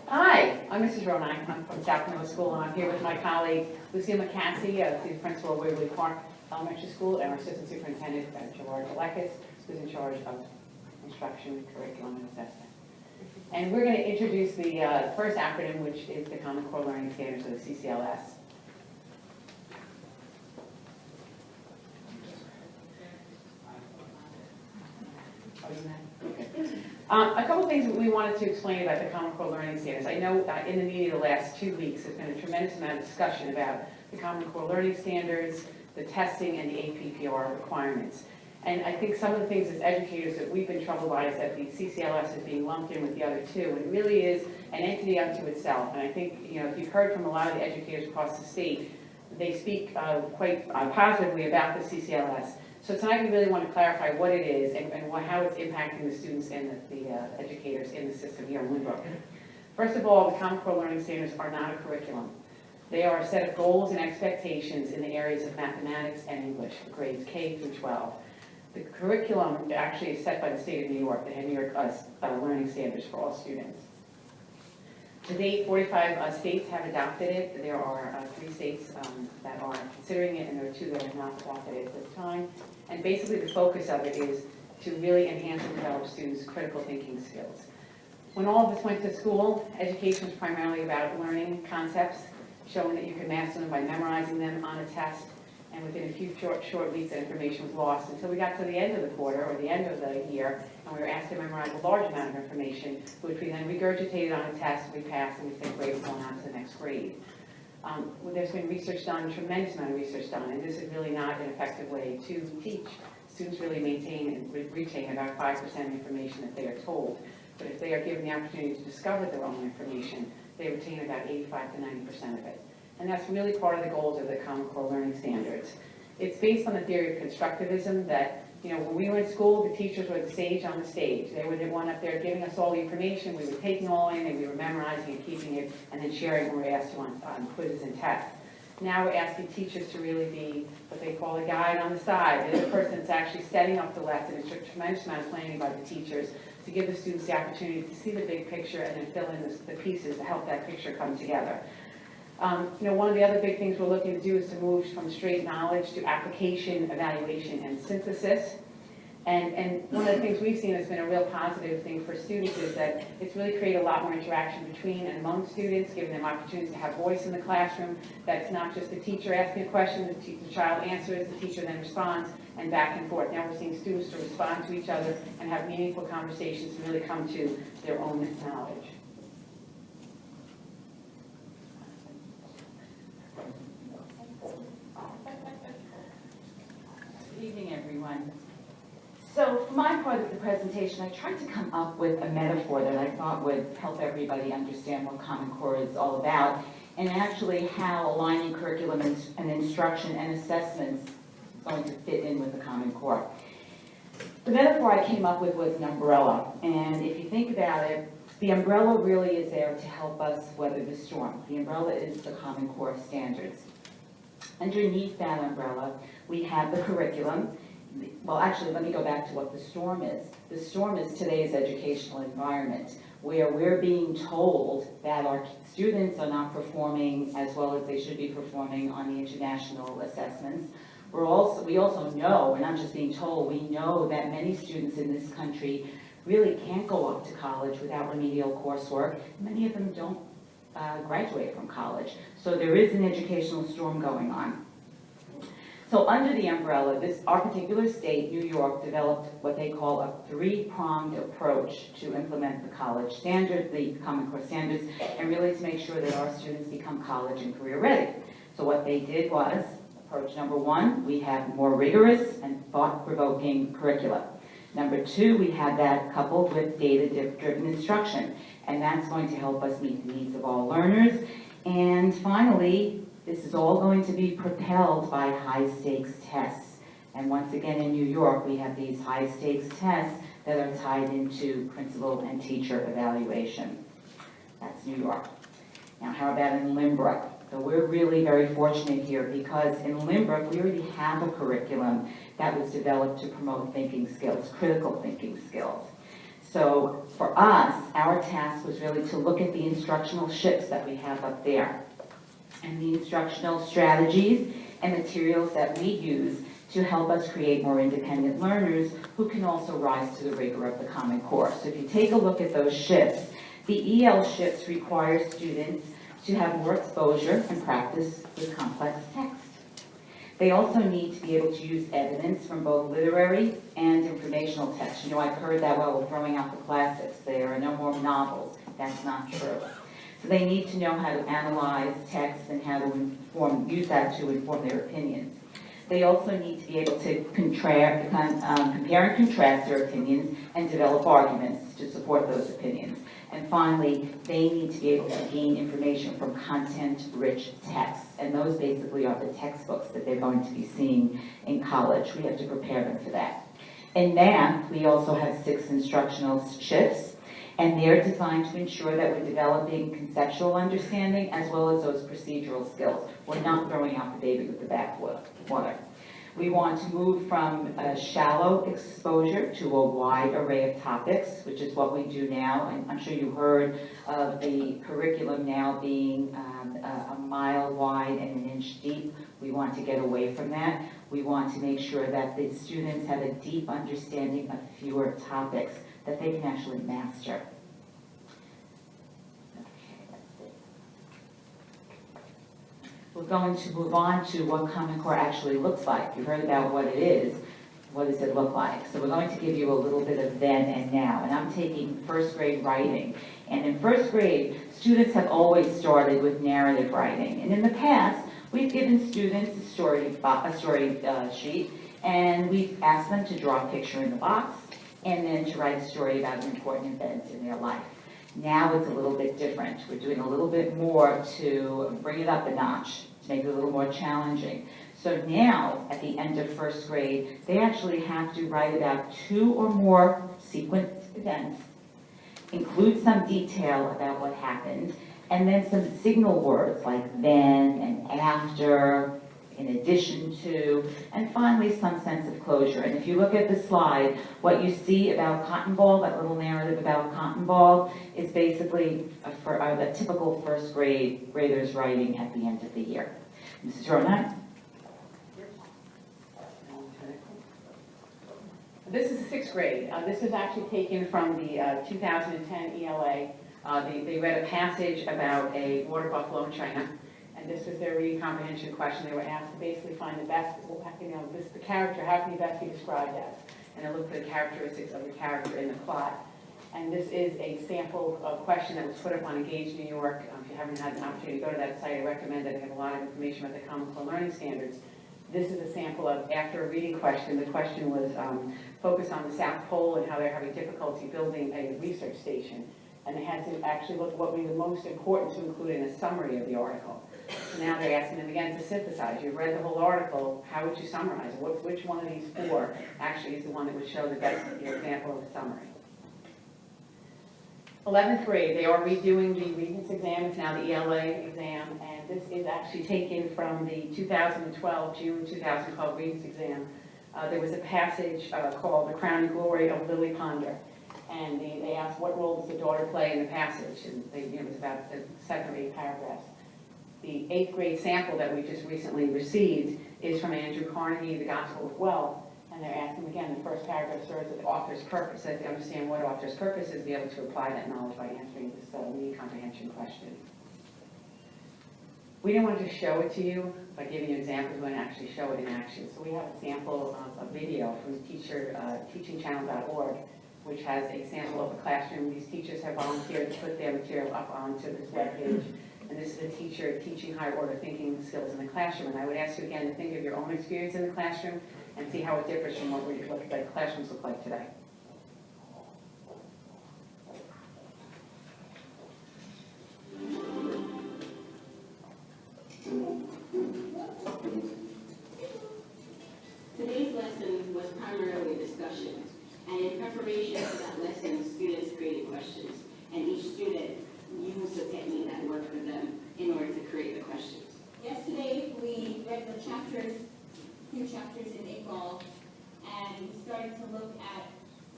Hi, I'm Mrs. Ronai. I'm from South Middle School, and I'm here with my colleague, Lucille McAssey, the principal of Waverly Park Elementary School, and our assistant superintendent, George Alekis, who's in charge of instruction, curriculum, and assessment. And we're going to introduce the first acronym, which is the Common Core Learning Standards, or the CCLS. A couple things that we wanted to explain about the Common Core Learning Standards. I know in the media the last 2 weeks there's been a tremendous amount of discussion about the Common Core Learning Standards, the testing, and the APPR requirements. And I think some of the things as educators that we've been troubled by is that the CCLS is being lumped in with the other two, and it really is an entity unto itself. And I think, if you've heard from a lot of the educators across the state, they speak quite positively about the CCLS. So tonight we really want to clarify what it is and how it's impacting the students and the educators in the system here in Lynbrook. First of all, the Common Core Learning Standards are not a curriculum. They are a set of goals and expectations in the areas of mathematics and English for grades K through 12. The curriculum actually is set by the state of New York. They have New York learning standards for all students. To date, 45 states have adopted it. There are 3 states that are considering it, and there are 2 that have not adopted it at this time. And basically the focus of it is to really enhance and develop students' critical thinking skills. When all of us went to school, education was primarily about learning concepts, showing that you could master them by memorizing them on a test, and within a few short weeks that information was lost until we got to the end of the quarter or the end of the year, and we were asked to memorize a large amount of information, which we then regurgitated on a test, we passed, and we think great, we're going on to the next grade. There's been research done, a tremendous amount of research done, and this is really not an effective way to teach. Students really maintain and retain about 5% of information that they are told, but if they are given the opportunity to discover their own information, they retain about 85 to 90% of it. And that's really part of the goals of the Common Core Learning Standards. It's based on the theory of constructivism that, when we were in school, the teachers were the sage on the stage. They were the one up there giving us all the information, we were taking all in, and we were memorizing and keeping it, and then sharing when we were asked to on quizzes and tests. Now we're asking teachers to really be what they call a guide on the side. They're the person that's actually setting up the lesson. It's a tremendous amount of planning by the teachers to give the students the opportunity to see the big picture and then fill in the pieces to help that picture come together. One of the other big things we're looking to do is to move from straight knowledge to application, evaluation, and synthesis. And one of the things we've seen has been a real positive thing for students is that it's really created a lot more interaction between and among students, giving them opportunities to have voice in the classroom. That's not just the teacher asking a question, the child answers, the teacher then responds, and back and forth. Now we're seeing students to respond to each other and have meaningful conversations and really come to their own knowledge. Good evening, everyone. So for my part of the presentation, I tried to come up with a metaphor that I thought would help everybody understand what Common Core is all about, and actually how aligning curriculum and instruction and assessments is going to fit in with the Common Core. The metaphor I came up with was an umbrella, and if you think about it, the umbrella really is there to help us weather the storm. The umbrella is the Common Core standards. Underneath that umbrella, we have the curriculum. Well, actually, let me go back to what the storm is. The storm is today's educational environment, where we're being told that our students are not performing as well as they should be performing on the international assessments. We also know, we're not just being told, we know that many students in this country really can't go up to college without remedial coursework. Many of them don't graduate from college. So there is an educational storm going on. So under the umbrella, our particular state, New York, developed what they call a 3-pronged approach to implement the college standards, the Common Core standards, and really to make sure that our students become college and career ready. So what they did was, approach number 1, we have more rigorous and thought-provoking curricula. Number 2, we have that coupled with data-driven instruction, and that's going to help us meet the needs of all learners. And finally, this is all going to be propelled by high-stakes tests. And once again, in New York, we have these high-stakes tests that are tied into principal and teacher evaluation. That's New York. Now, how about in Lynbrook? So we're really very fortunate here because in Lynbrook, we already have a curriculum that was developed to promote thinking skills, critical thinking skills. So for us, our task was really to look at the instructional shifts that we have up there and the instructional strategies and materials that we use to help us create more independent learners who can also rise to the rigor of the Common Core. So if you take a look at those shifts, the EL shifts require students to have more exposure and practice with complex text. They also need to be able to use evidence from both literary and informational text. You know, I've heard that, well, we're throwing out the classics. There are no more novels. That's not true. So they need to know how to analyze text and how to use that to inform their opinions. They also need to be able to compare and contrast their opinions and develop arguments to support those opinions. And finally, they need to be able to gain information from content-rich texts. And those basically are the textbooks that they're going to be seeing in college. We have to prepare them for that. In math, we also have 6 instructional shifts, and they're designed to ensure that we're developing conceptual understanding as well as those procedural skills. We're not throwing out the baby with the bathwater. We want to move from a shallow exposure to a wide array of topics, which is what we do now. And I'm sure you heard of the curriculum now being a mile wide and an inch deep. We want to get away from that. We want to make sure that the students have a deep understanding of fewer topics that they can actually master. We're going to move on to what Common Core actually looks like. You've heard about what it is. What does it look like? So we're going to give you a little bit of then and now. And I'm taking first grade writing. And in first grade, students have always started with narrative writing. And in the past, we've given students a story sheet, and we've asked them to draw a picture in the box and then to write a story about an important event in their life. Now it's a little bit different. We're doing a little bit more to bring it up a notch, to make it a little more challenging. So now, at the end of first grade, they actually have to write about 2 or more sequenced events, include some detail about what happened, and then some signal words like then and after, in addition to, and finally some sense of closure. And if you look at the slide, what you see about Cotton Ball, that little narrative about Cotton Ball, is basically a typical first grader's writing at the end of the year. Mrs. Ronai? This is the 6th grade. This is actually taken from the 2010 ELA. They read a passage about a water buffalo in China. And this was their reading comprehension question. They were asked to basically find the best, the character, how can you best be described as? And they looked for the characteristics of the character in the plot. And this is a sample question that was put up on Engage New York. If you haven't had an opportunity to go to that site, I recommend that. They have a lot of information about the Common Core learning standards. This is a sample of, after a reading question, the question was focused on the South Pole and how they're having difficulty building a research station. And they had to actually look at what would be the most important to include in a summary of the article. So now they're asking them again to synthesize. You've read the whole article, how would you summarize it? Which one of these 4 actually is the one that would show the best example of a summary? 11th grade, they are redoing the Regents exam. It's now the ELA exam, and this is actually taken from the June 2012 Regents exam. There was a passage called The Crown and Glory of Lily Ponder. And they asked, what role does the daughter play in the passage? And it was about 7 or 8 paragraphs. The 8th grade sample that we just recently received is from Andrew Carnegie, The Gospel of Wealth. And they're asking, again, the first paragraph serves as the author's purpose. So if you understand what author's purpose is, be able to apply that knowledge by answering this reading comprehension question. We didn't want to just show it to you by giving you examples. We want to actually show it in action. So we have a sample of a video from teachingchannel.org, which has a sample of the classroom. These teachers have volunteered to put their material up onto this webpage. And this is a teacher teaching higher order thinking skills in the classroom. And I would ask you again to think of your own experience in the classroom and see how it differs from what the classrooms look like today. Today's lesson was primarily a discussion, and in preparation for that lesson, students created questions, and each student used a technique that worked for them in order to create the questions. Yesterday, we read the chapters, few chapters in April, and we started to look at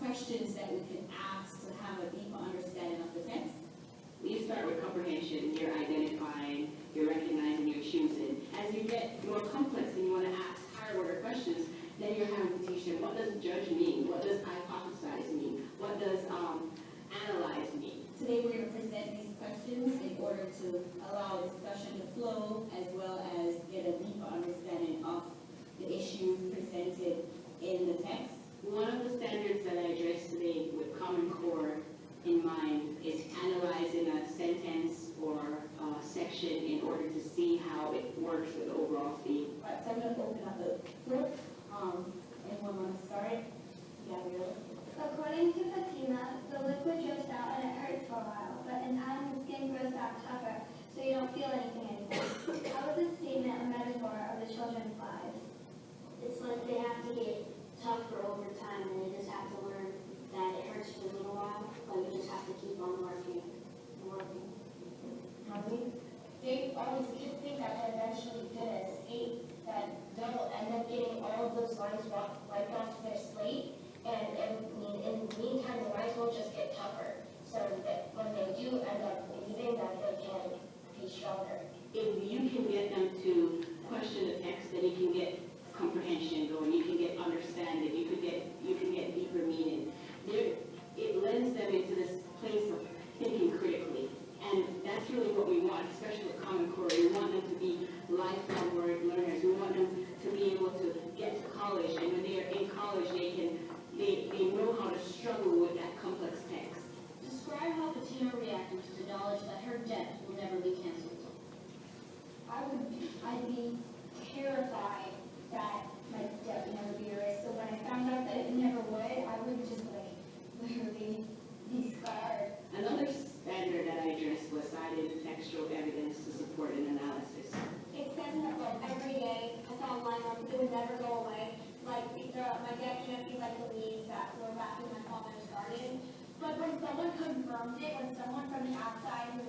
questions that we can ask to have a deeper understanding of the text? When you start with comprehension, you're identifying, you're recognizing, you're choosing. As you get more complex and you want to ask higher order questions, then you're having to teach them, what does judge mean? What does hypothesize mean? What does analyze mean? Today we're going to present these questions in order to allow discussion to flow as well as get a deeper understanding of the issues presented in the text. One of the standards that I addressed today with Common Core in mind is analyzing a sentence or a section in order to see how it works with the overall theme. All right, so I'm going to open up the floor. Anyone want to start? Gabrielle? According to Fatima, the liquid drips out and it hurts for a while, but in time the skin grows back tougher, so you don't feel anything anymore. How is this statement a metaphor of the children's lives? It's like they have to get tougher over time, and they just have to learn that it hurts for a little while, but we just have to keep on working and working. They always think that eventually gonna escape, that they'll end up getting all of those lines wiped off their slate, and in the meantime, the lines will just get tougher, so that when they do end up leaving, that they can be stronger. If you can get them to question the text, then you can get comprehension going, you can get understanding, you can get deeper meaning. It lends them into this place of thinking critically. And that's really what we want, especially with Common Core. We want them to be lifelong learners. We want them to be able to get to college, and when they are in college, they know how to struggle with that complex text. Describe how Fatima reacted to the knowledge that her debt will never be canceled. I'd be terrified that my debt would never be erased, so when I found out that it never would, I would just literally be scarred. Another standard that I addressed was cited textual evidence to support an analysis. It says in the book every day, I saw online once, it would never go away. Like, my debt can't be like the leaves that were back in my father's garden. But when someone confirmed it, when someone from the outside who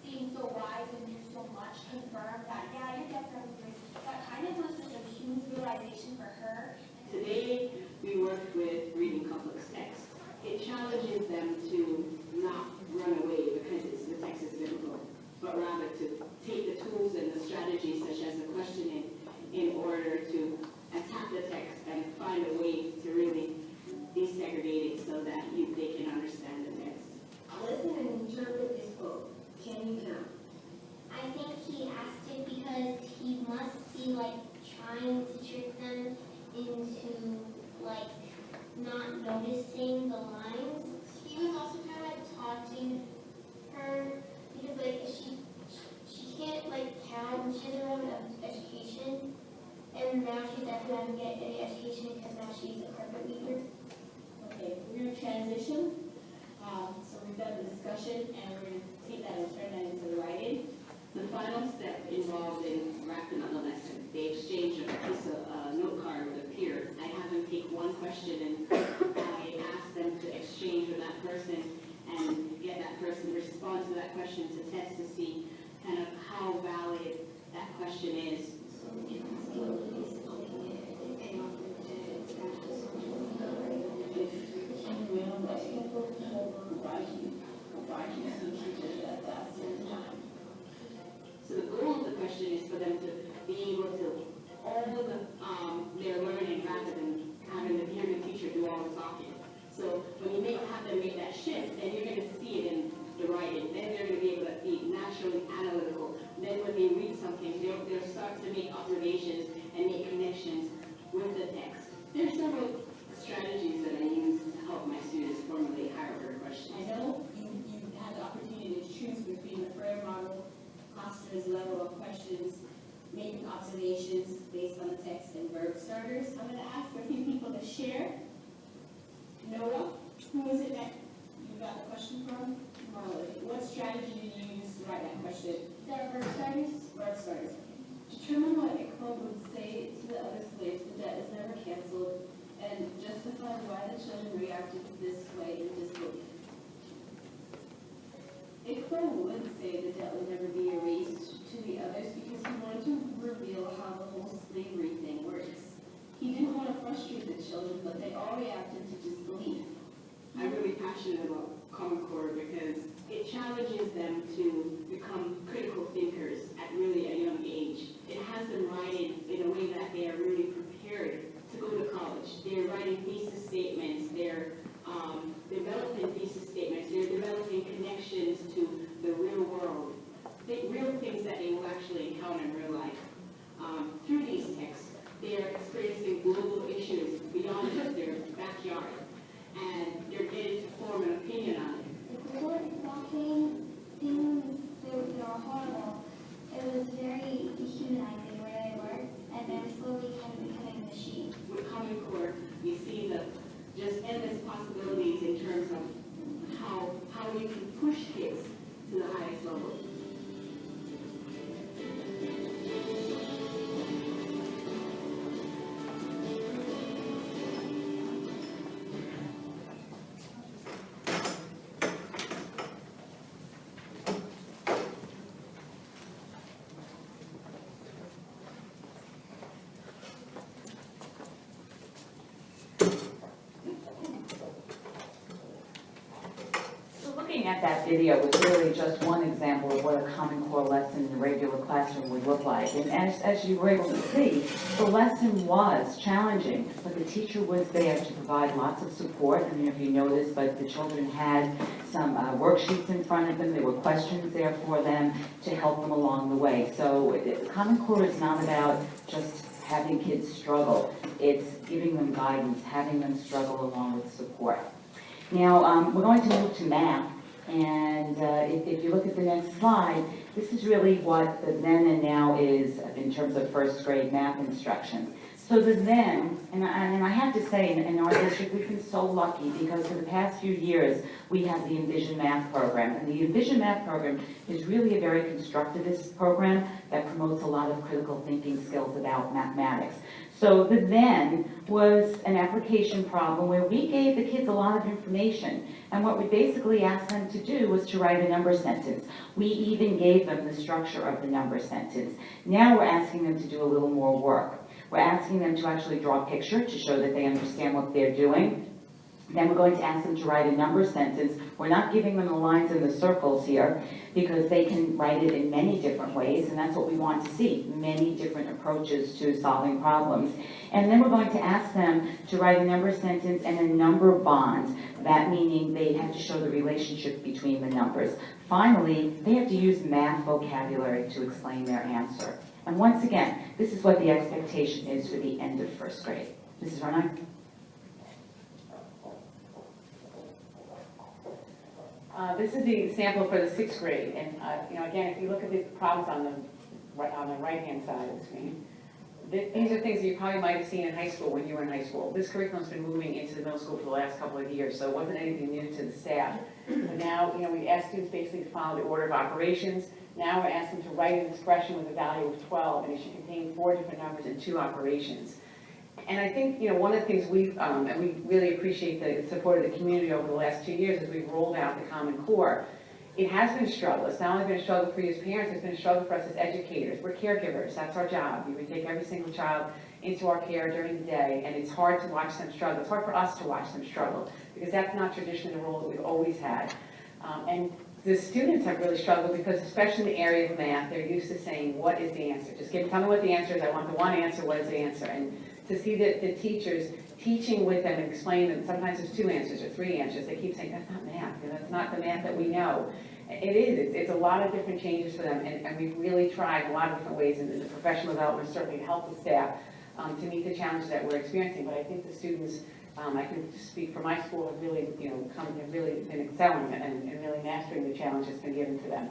seemed so wise and knew so much confirmed that, yeah, your debt's never erased, that kind of was just a huge realization for her. Today, we worked with reading complex text. It challenges them to not run away because the text is difficult, but rather to take the tools and the strategies such as the questioning in order to attack the text and find a way to really desegregate it so that they can understand the text. Listen and interpret this book. Can you count? I think he asked it because he must be trying to trick them into not noticing the lines. He was also kind of taunting her because she can't count, she doesn't have enough education, and now she definitely doesn't get any education because now she's a carpet weaver. Okay, we're going to transition. So we've done the discussion, and we're going to take that and turn that into the writing. The final step involved in wrapping up the lesson. They exchange a piece of note card with a peer. I have them take one question and I ask them to exchange with that person and get that person to respond to that question to test to see kind of how valid that question is. So the goal of the question is for them to be able to own their learning rather than having the hear the teacher do all the talking. So when you have them make that shift, then you're going to see it in the writing. Then they're going to be able to be naturally analytical. Then when they read something, they'll start to make observations and make connections with the text. There are several strategies that I use to help my students formulate higher order questions. I know you had the opportunity to choose between the Frayer model, Costa's level of questions, making observations based on the text, and verb starters. I'm going to ask for a few people to share. Noah, who is it that you got the question from? Margaret. What strategy did you use to write that question? The verb starters. Verb starters. Determine what a quote would say to the other slaves, the debt is never canceled, and justify why the children reacted this way in disbelief. A quote would say the debt would never be erased to the others because he wanted to reveal how the whole slavery thing works. He didn't want to frustrate the children, but they all reacted to disbelief. terms of how you can push kids to the highest level. Looking at that video was really just one example of what a Common Core lesson in the regular classroom would look like. And as you were able to see, the lesson was challenging, but the teacher was there to provide lots of support. I don't know if you noticed, but the children had some worksheets in front of them. There were questions there for them to help them along the way. So Common Core is not about just having kids struggle. It's giving them guidance, having them struggle along with support. Now, we're going to move to math. And if you look at the next slide, this is really what the then and now is in terms of first grade math instruction. So the then, and I have to say, in our district, we've been so lucky because for the past few years, we have the Envision Math program. And the Envision Math program is really a very constructivist program that promotes a lot of critical thinking skills about mathematics. So the then was an application problem where we gave the kids a lot of information. And what we basically asked them to do was to write a number sentence. We even gave them the structure of the number sentence. Now we're asking them to do a little more work. We're asking them to actually draw a picture to show that they understand what they're doing. Then we're going to ask them to write a number sentence. We're not giving them the lines and the circles here because they can write it in many different ways, and that's what we want to see, many different approaches to solving problems. And then we're going to ask them to write a number sentence and a number bond, that meaning they have to show the relationship between the numbers. Finally, they have to use math vocabulary to explain their answer. And once again, this is what the expectation is for the end of first grade. Mrs. Ronai? This is the sample for the 6th grade, and again, if you look at the problems on the right-hand side of the screen, these are things that you probably might have seen in high school when you were in high school. This curriculum's been moving into the middle school for the last couple of years, so it wasn't anything new to the staff. But now, we asked students basically to follow the order of operations. Now we're asking them to write an expression with a value of 12, and it should contain 4 different numbers and 2 operations. And I think, one of the things and we really appreciate the support of the community over the last 2 years as we've rolled out the Common Core. It has been a struggle. It's not only been a struggle for you as parents, it's been a struggle for us as educators. We're caregivers. That's our job. We take every single child into our care during the day, and it's hard to watch them struggle. It's hard for us to watch them struggle because that's not traditionally the role that we've always had. And the students have really struggled because, especially in the area of math, they're used to saying, what is the answer? Just tell me what the answer is. I want the one answer. What is the answer? And to see that the teachers teaching with them and explaining them, sometimes there's 2 answers or 3 answers. They keep saying, that's not math. That's not the math that we know. It is. It's a lot of different changes for them. And we've really tried a lot of different ways in the professional development, certainly to help the staff to meet the challenges that we're experiencing. But I think the students, I can speak for my school, have really, have really been excelling and really mastering the challenge that's been given to them.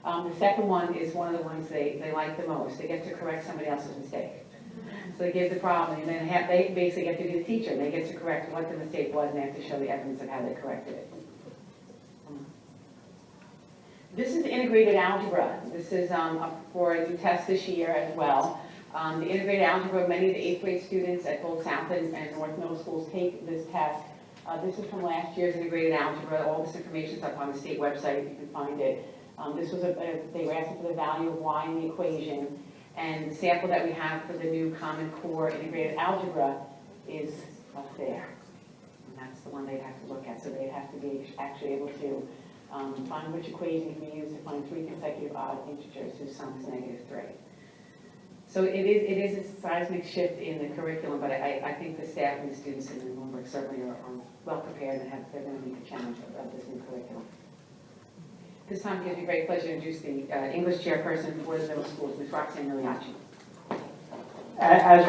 The second one is one of the ones they like the most. They get to correct somebody else's mistake. So they give the problem, and then they basically get to be the teacher, and they get to correct what the mistake was, and they have to show the evidence of how they corrected it. This is integrated algebra. This is up for a new test this year as well. The integrated algebra, many of the 8th grade students at both South and North Middle Schools take this test. This is from last year's integrated algebra. All this information is up on the state website if you can find it. This was they were asking for the value of y in the equation. And the sample that we have for the new Common Core integrated algebra is up there. And that's the one they'd have to look at. So they'd have to be actually able to find which equation can be used to find 3 consecutive odd integers whose sum is -3. So it is a seismic shift in the curriculum, but I think the staff and the students in the homework certainly are well prepared and they're going to meet the challenge of this new curriculum. This time it gives me great pleasure to introduce the English chairperson for the middle schools, Ms. Roxanne Miliacci. As